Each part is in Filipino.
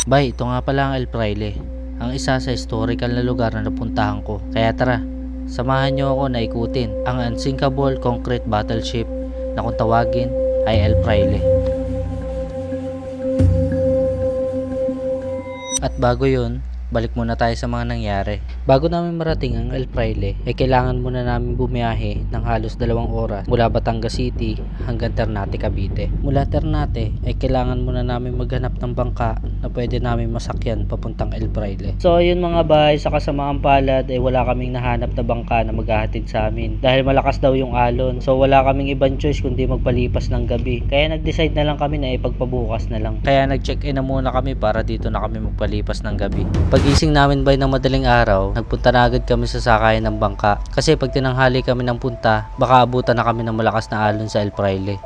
Bay, ito nga pala ang El Fraile, ang isa sa historical na lugar na napuntahan ko. Kaya tara, samahan nyo ako na ikutin ang unsinkable concrete battleship na kung tawagin ay El Fraile. At bago yun, balik muna tayo sa mga nangyari. Bago namin marating ang El Fraile, ay kailangan muna namin bumiyahe ng halos 2 oras mula Batangas City hanggang Ternate, Cavite. Mula Ternate ay kailangan muna namin maghanap ng bangka na pwede namin masakyan papuntang El Fraile. So yun mga bay, sa kasamaang palad ay wala kaming nahanap na bangka na maghahatid sa amin dahil malakas daw yung alon. So wala kaming ibang choice kundi magpalipas ng gabi. Kaya nag-decide na lang kami na ipagpabukas na lang. Kaya nag-check-in na muna kami para dito na kami magpalipas ng gabi. Pagising namin bay ng madaling araw, nagpunta na agad kami sa sakayan ng bangka. Kasi pag tinanghali kami ng punta, baka abutan na kami ng malakas na alon sa El Fraile.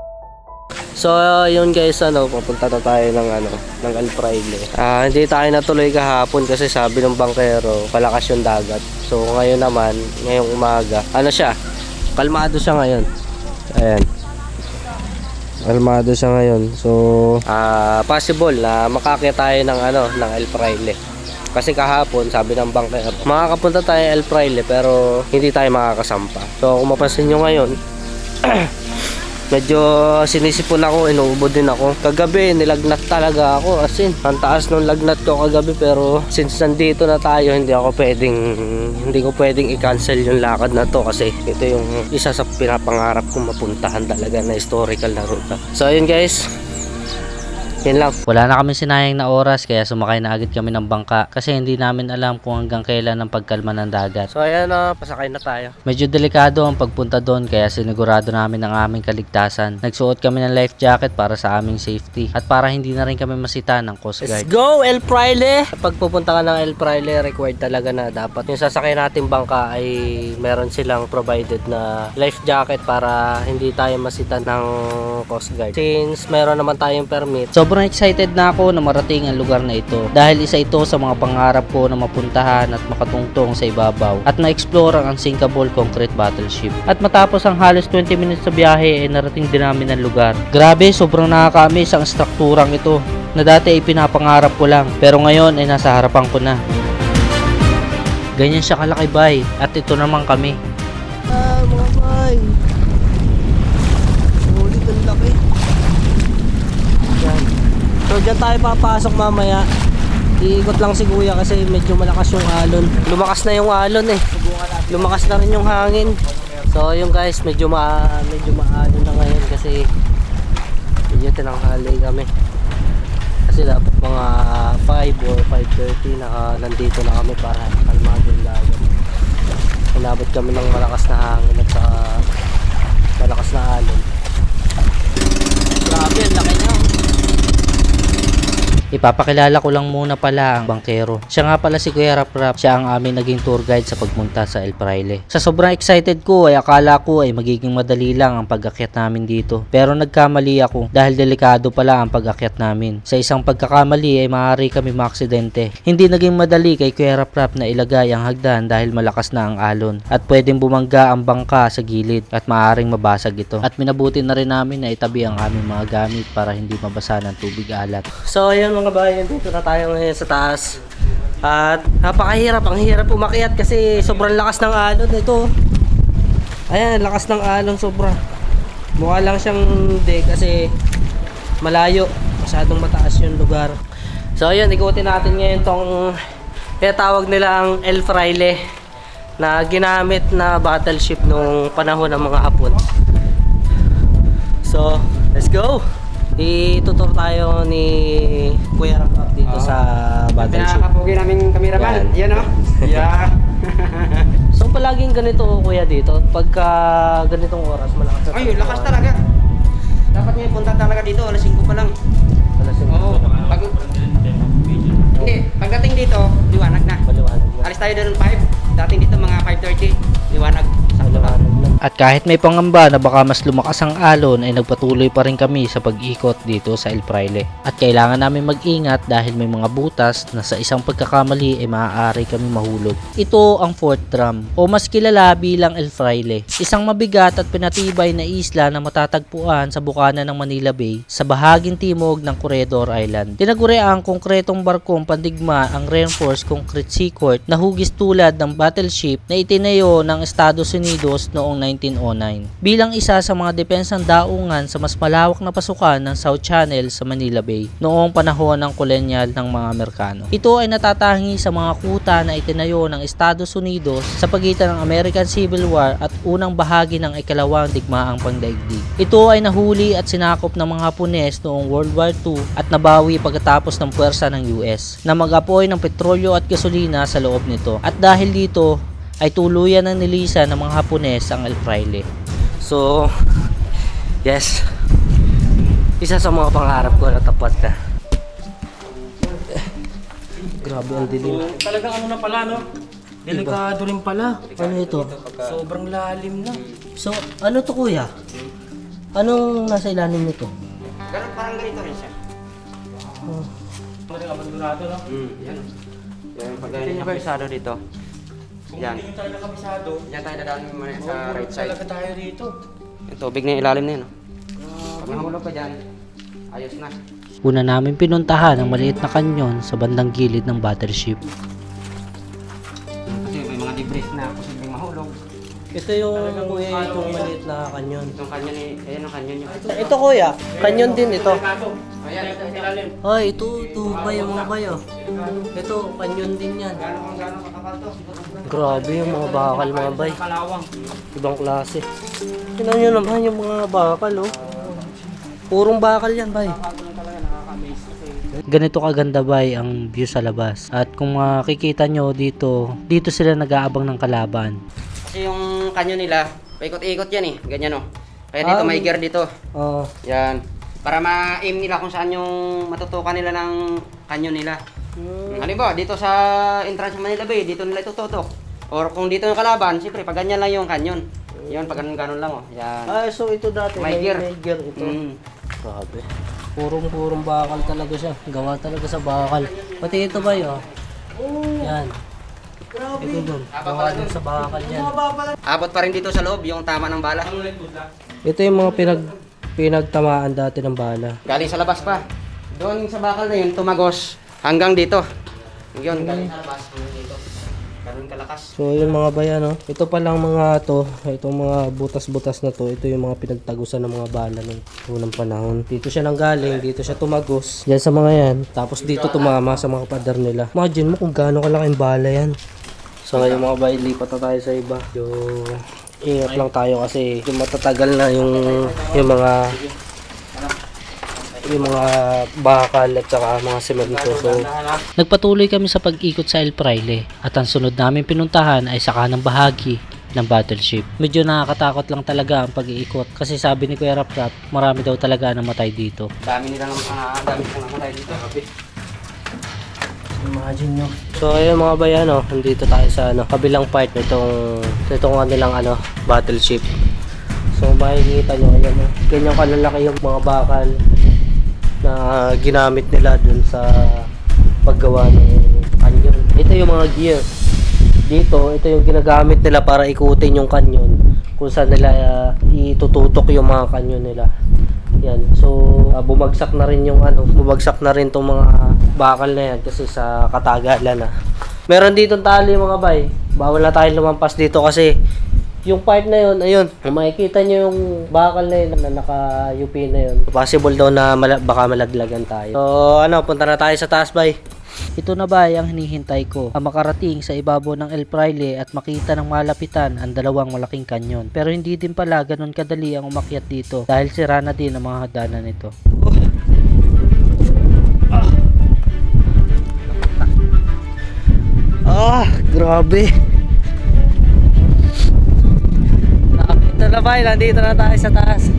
So yun guys, papunta na tayo ng El Fraile. Hindi tayo natuloy kahapon kasi sabi ng bangkero, palakas yung dagat. So ngayon naman, ngayong umaga, kalmado siya ngayon. Ayan. Kalmado siya ngayon. So possible na makakita tayo ng El Fraile. Kasi kahapon, sabi ng bangkero, makakapunta tayo El Fraile pero hindi tayo makakasampa. So kung mapansin nyo ngayon, medyo sinisipon ako, inuubod din ako. Kagabi, nilagnat talaga ako. As in, ang taas nung lagnat ko kagabi. Pero since nandito na tayo, hindi ko pwedeng i-cancel yung lakad na to. Kasi ito yung isa sa pinapangarap kong mapuntahan talaga na historical na ruta. So ayun guys, yun lang. Wala na kami sinayang na oras kaya sumakay na agad kami ng bangka kasi hindi namin alam kung hanggang kailan ang pagkalma ng dagat. So ayan, pasakay na tayo. Medyo delikado ang pagpunta doon kaya sinigurado namin ang aming kaligtasan. Nagsuot kami ng life jacket para sa aming safety at para hindi na rin kami masita ng Coast Guard. Let's go El Fraile! Kapag pupunta ka ng El Fraile, required talaga na dapat yung sasakay nating bangka ay meron silang provided na life jacket para hindi tayo masita ng Coast Guard. Since meron naman tayong permit, sobrang excited na ako na marating ang lugar na ito dahil isa ito sa mga pangarap ko na mapuntahan at makatungtong sa ibabaw at na-explore ang unsinkable concrete battleship. At matapos ang halos 20 minutes sa biyahe ay narating din namin ang lugar. Grabe, sobrang nakaka-amaze ang strukturang ito na dati ay pinapangarap ko lang pero ngayon ay nasa harapan ko na. Ganyan siya kalaki bay at ito naman kami. mga bay, sulit ang laki. Yan. So dyan tayo papasok mamaya. Iikot lang si kuya kasi medyo malakas yung alon. Lumakas na yung alon eh. Lumakas na rin yung hangin. So yun guys, medyo maalon na ngayon kasi medyo tinanghali kami. Kasi dapat mga 5 or 5:30 nandito na kami para kalmado yung dagat. Inabot kami ng malakas na hangin at saka malakas na alon. Grabe, ang laki niya. Ipapakilala ko lang muna pala ang bangkero. Siya nga pala si Kuya Rap. Siya ang aming naging tour guide sa pagpunta sa El Fraile. Sa sobrang excited ko ay akala ko ay magiging madali lang ang pag-akyat namin dito. Pero nagkamali ako dahil delikado pala ang pag-akyat namin. Sa isang pagkakamali ay maaari kami maaksidente. Hindi naging madali kay Kuya Rap na ilagay ang hagdan dahil malakas na ang alon. At pwedeng bumangga ang bangka sa gilid at maaaring mabasag ito. At minabuti na rin namin na itabi ang aming mga gamit para hindi mabasa ng tubig alat. So ayan mga bayan, dito na tayo ngayon sa taas. At napakahirap, ang hirap umakyat kasi sobrang lakas ng alon ito. Ayan, lakas ng alon sobra. Mukha lang siyang hindi kasi malayo, masyadong mataas yung lugar. So ayan, ikutin natin ngayon tong tawag nilang El Fraile na ginamit na battleship nung panahon ng mga Hapon. So let's go! Itutur tayo ni Kuya Rap dito sa battleship. Pinakapogi naming cameraman. Yan o. Yeah. So palaging ganito Kuya dito. Pagka ganitong oras malakas. Ay, lakas talaga. Dapat niya punta talaga dito. Alas 5 pa lang. Alas 5. Oo. Hindi. Pagdating dito, liwanag na. Maliwanag na. Alis tayo doon 5. Dating dito mga 5:30. Liwanag. Sakto. maliwanag na. At kahit may pangamba na baka mas lumakas ang alon ay nagpatuloy pa rin kami sa pag-ikot dito sa El Fraile. At kailangan namin mag-ingat dahil may mga butas na sa isang pagkakamali ay maaari kami mahulog. Ito ang Fort Drum o mas kilala bilang El Fraile. Isang mabigat at pinatibay na isla na matatagpuan sa bukana ng Manila Bay sa bahaging timog ng Corredor Island. Tinaguri ang konkretong barkong pandigma ang reinforced concrete seaport na hugis tulad ng battleship na itinayo ng Estados Unidos noong 1909 bilang isa sa mga depensang daungan sa mas malawak na pasukan ng South Channel sa Manila Bay noong panahon ng kolonyal ng mga Amerikano. Ito ay natatahangi sa mga kuta na itinayo ng Estados Unidos sa pagitan ng American Civil War at unang bahagi ng ikalawang digmaang pangdaigdig. Ito ay nahuli at sinakop ng mga Hapones noong World War II at nabawi pagkatapos ng puwersa ng US na mag-apoy ng petrolyo at gasolina sa loob nito. At dahil dito ay tuluyan ng nilisan ng mga Hapones ang El Fraile. So, yes. Isa sa mga pangarap ko na tapat na. Grabe ang dilim. Talagang ano na pala, no? Delikado rin pala. Ano ito? Sobrang lalim na. So, ano to kuya? Anong nasa ilalim nito? Ganun, parang ganito rin siya. Parang abandonado, no? Yan. Yan, pag ganyan yung kabisado dito. Yan. Hindi tayo nakabisado. Yan tayo dadaan muna sa right side. Talaga tayo rito. Yung tubig na yung ilalim na yun. Pag nahulog ka dyan, ayos na. Una namin pinuntahan ang maliit na kanyon sa bandang gilid ng battleship. Kasi may mga debris na posibleng mahulog. Ito yung kuya, itong maliit na kanyon. Itong kanyon eh, ayan ang kanyon yun. Ito kuya, kanyon din ito. Ayan, ito ilalim. Ay, ito bayo mga bayo. Ito, kanyon din yan. Gano'ng kakapal to? Grabe yung mga bakal mga bay. Kalawang. Ibang klase. Tingnan nyo naman yung mga bakal oh. Purong bakal yan bay. Ganito kaganda bay ang view sa labas. At kung makikita nyo dito sila nag-aabang ng kalaban. Kasi yung kanyon nila, paikot-ikot yan eh. Ganyan oh. Kaya dito may gear dito. Oh, Yan. Para ma-aim nila kung saan yung matutukan nila ng kanyon nila. Halimbawa, dito sa entrance ng Manila Bay, dito nila itututok. Or kung dito yung kalaban, siyempre, pag ganyan lang yung kanyon. Yun, pag ganun lang oh. Yan. ah, so ito dati May gear. may gear ito. Mm. Grabe. Purong bakal talaga siya. Gawa talaga sa bakal. Pati ito ba yun? Yan. Ito dun. Gawa din sa bakal yan. Abot pa rin dito sa loob yung tama ng bala. Ito yung mga pinagtamaan dati ng bala. Galing sa labas pa. Doon sa bakal na yun, tumagos hanggang dito. Yun, galing sa labas hanggang dito. Ganun kalakas. So yung mga bayan, no? Ito pa lang mga to, itong mga butas-butas na to, ito yung mga pinagtagusan ng mga bala ng unang panahon. Dito siya nanggaling, dito siya tumagos. Yan sa mga yan. Tapos dito tumama sa mga pader nila. Imagine mo kung gaano kalaking bala yan. So ngayon mga bay, lipat na tayo sa iba. Ingat lang tayo kasi yung matatagal na yung mga bakal at saka mga semento. So Nagpatuloy kami sa pag-ikot sa El Fraile at ang sunod namin pinuntahan ay sa kanang bahagi ng battleship. Medyo nakakatakot lang talaga ang pag-iikot kasi sabi ni Kuya Rap, marami daw talaga namatay dito. Dami nilang namatay dito. imagine nyo. So ayun mga bayan, nandito tayo sa kabilang part nitong kanilang battleship. So makikita nyo, ayan, ganyan kalalaki yung mga bakal na ginamit nila dun sa paggawa ng kanyon. Ito yung mga gear. Dito, ito yung ginagamit nila para ikutin yung kanyon kung saan nila itututok yung mga kanyon nila. Yan. So bumagsak na rin tong mga bakal na yan kasi sa katagalan na. Meron ditong tali mga bay. Bawal na tayo lumampas dito kasi yung part na yun, ayun, makikita nyo yung bakal na yun na naka-UP na yun. Possible daw na baka malaglagan tayo. So punta na tayo sa taas bay. Ito na ba ang hinihintay ko, ang makarating sa ibabaw ng El Fraile at makita ng malapitan ang dalawang malaking kanyon. Pero hindi din pala ganun kadali ang umakyat dito dahil sira na din ang mga hagdanan nito. Grabe. Ito na ba, nandito na tayo sa taas.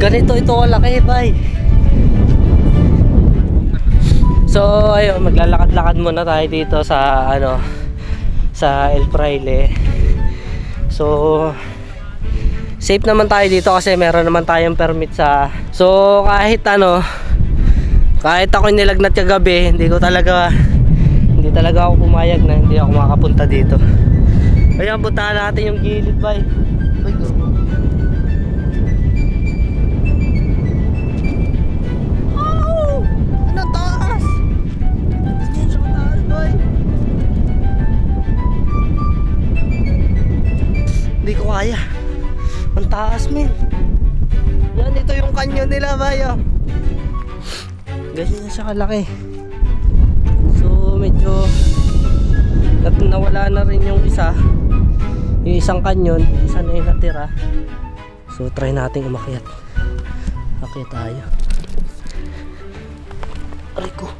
Ganito ito kalaki bay. So ayun, maglalakad-lakad muna tayo dito sa sa El Fraile. So safe naman tayo dito kasi meron naman tayong permit sa... So kahit kahit ako nilagnat kagabi, hindi talaga ako pumayag na hindi ako makapunta dito. Kaya puntahan natin yung gilid ba eh. Ay, garo. Oh! Ano taas? Ano siya taas boy? Hindi ko kaya. Ang taas men. Yan, ito yung kanyon nila bayo. Ganyan siya kalaki. So medyo nawala na rin yung isang kanyon, isa na yung natira. So try natin umakyat. Akyat tayo. Aray ko.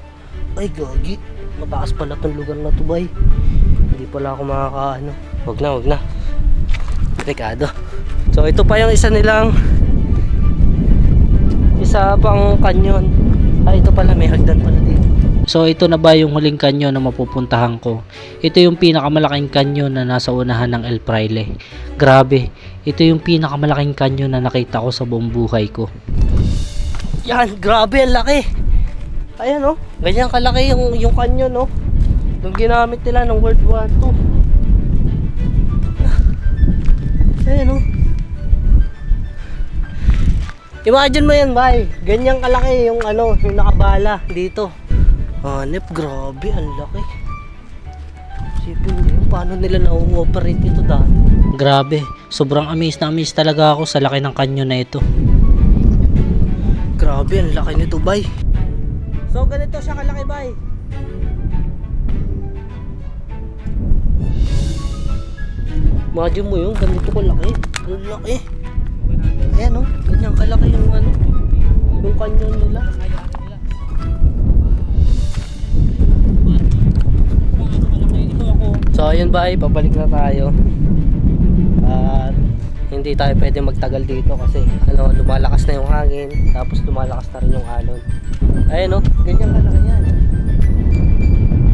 Ay gagi. Mataas pala tong lugar na to bay. Hindi pala ako makakaano. Wag na. Delikado. So ito pa yung isa pang kanyon. Ito pala may hagdan pala dito. So ito na ba yung huling kanyon na mapupuntahan ko? Ito yung pinakamalaking kanyon na nasa unahan ng El Fraile. Grabe, ito yung pinakamalaking kanyon na nakita ko sa buong buhay ko. Yan, grabe ang laki. Ayan ganyan kalaki yung kanyon Yung ginamit nila ng World War II. Ayan Imagine mo yan bay, ganyan kalaki yung nakabala dito. Hanep, grabe, ang laki. Sipin mo yun, paano nila na-operate ito dati? Grabe, sobrang amaze talaga ako sa laki ng kanyon na ito. Grabe, ang laki nito bay. So ganito siya kalaki bay. Imagine mo yun, ganito kalaki. Ang laki. Ayan ganyan kalaki yung yung kanyon nila. So ayun ba, pabalik na tayo. At hindi tayo pwede magtagal dito kasi lumalakas na yung hangin, tapos lumalakas na rin yung alon. Ayun ganyan kalaki yan.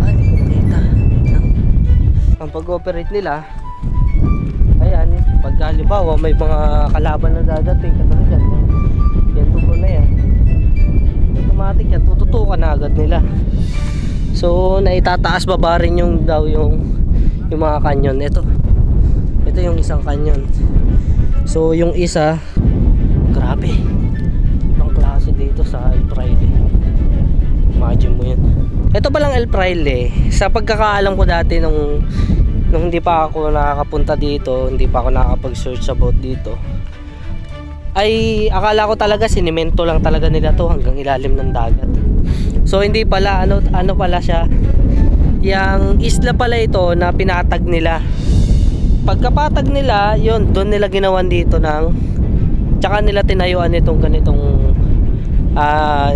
Hindi ko makita. Ang pag-operate nila, ayan, pag halimbawa may mga kalaban na dadating, katulad yan tubo na yan, automatic yan, tututukan na agad nila. So naitataas baba rin yung mga kanyon. Ito yung isang kanyon. So yung isa, grabe, ibang klase dito sa El Fraile. Imagine mo yun. Ito palang El Fraile, sa pagkakaalam ko dati nung hindi pa ako nakakapunta dito, hindi pa ako nakakapag-search about dito, ay akala ko talaga sinemento lang talaga nila to hanggang ilalim ng dagat. So hindi pala, ano pala siya, yung isla pala ito na pinatag nila. Pagkapatag nila, yun, doon nila ginawan dito tsaka nila tinayuan itong ganitong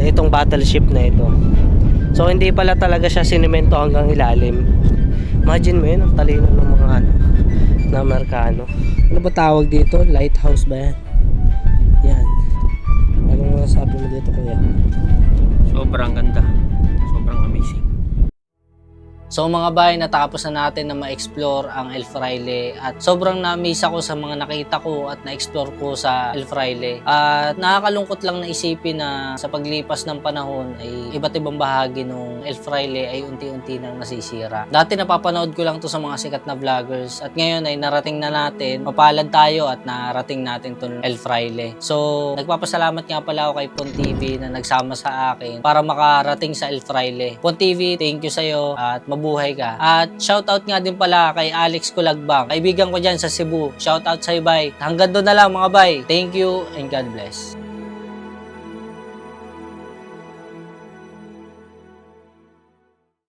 itong battleship na ito. So hindi pala talaga siya sinemento hanggang ilalim. Imagine mo yun, ang talino ng mga na Amerikano. Ano ba tawag dito? Lighthouse ba yan? Yan. Anong masasabi mo dito kuya? Sobrang ganda. Sobrang amazing. So mga bay, natapos na natin na ma-explore ang El Fraile at sobrang na-amaze ako sa mga nakita ko at na-explore ko sa El Fraile. At nakakalungkot lang na isipin na sa paglipas ng panahon ay iba't ibang bahagi ng El Fraile ay unti-unti nang nasisira. Dati napapanood ko lang to sa mga sikat na vloggers at ngayon ay narating na natin, mapalad tayo at narating natin tong El Fraile. So nagpapasalamat nga pala ako kay Pon TV na nagsama sa akin para makarating sa El Fraile. Pon TV, thank you sa'yo at mabuhay ka. At shoutout nga din pala kay Alex Culagbang. Kaibigan ko dyan sa Cebu. Shoutout sa'yo, bay. Hanggang doon na lang mga bay. Thank you and God bless.